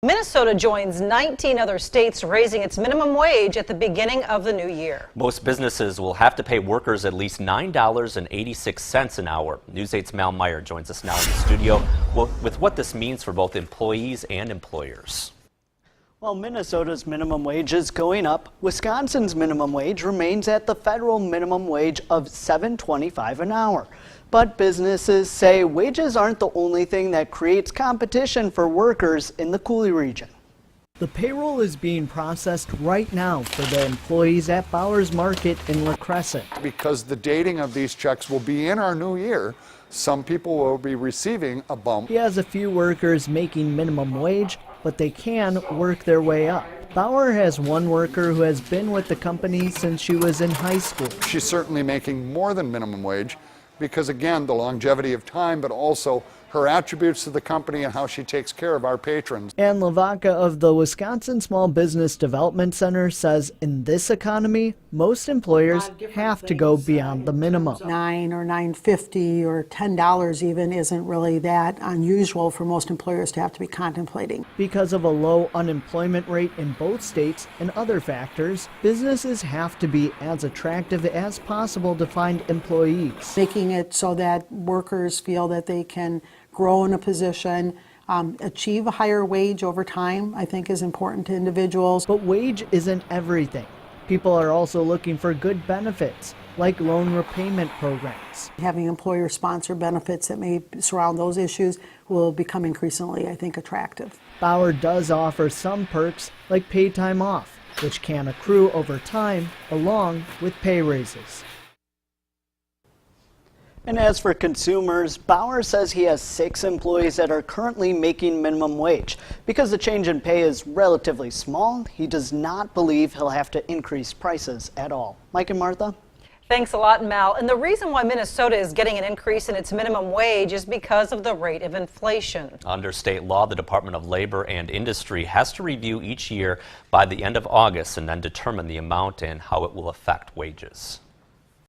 Minnesota joins 19 other states raising its minimum wage at the beginning of the new year. Most businesses will have to pay workers at least $9.86 an hour. News 8's Mal Meyer joins us now in the studio with what this means for both employees and employers. While Minnesota's minimum wage is going up, Wisconsin's minimum wage remains at the federal minimum wage of $7.25 an hour. But businesses say wages aren't the only thing that creates competition for workers in the Coulee region. The payroll is being processed right now for the employees at Bowers Market in La Crescent. Because the dating of these checks will be in our new year, some people will be receiving a bump. He has a few workers making minimum wage, but they can work their way up. Bauer has one worker who has been with the company since she was in high school. She's certainly making more than minimum wage because, again, the longevity of time, but also her attributes to the company and how she takes care of our patrons. Ann Lavaca of the Wisconsin Small Business Development Center says in this economy, most employers have to go beyond the minimum. $9 or $9.50 or $10 even isn't really that unusual for most employers to have to be contemplating. Because of a low unemployment rate in both states and other factors, businesses have to be as attractive as possible to find employees. Making it so that workers feel that they can grow in a position, achieve a higher wage over time, I think is important to individuals. But wage isn't everything. People are also looking for good benefits, like loan repayment programs. Having employer-sponsor benefits that may surround those issues will become increasingly, I think, attractive. Bauer does offer some perks, like paid time off, which can accrue over time, along with pay raises. And as for consumers, Bauer says he has 6 employees that are currently making minimum wage. Because the change in pay is relatively small, he does not believe he'll have to increase prices at all. Mike and Martha? Thanks a lot, Mal. And the reason why Minnesota is getting an increase in its minimum wage is because of the rate of inflation. Under state law, the Department of Labor and Industry has to review each year by the end of August and then determine the amount and how it will affect wages.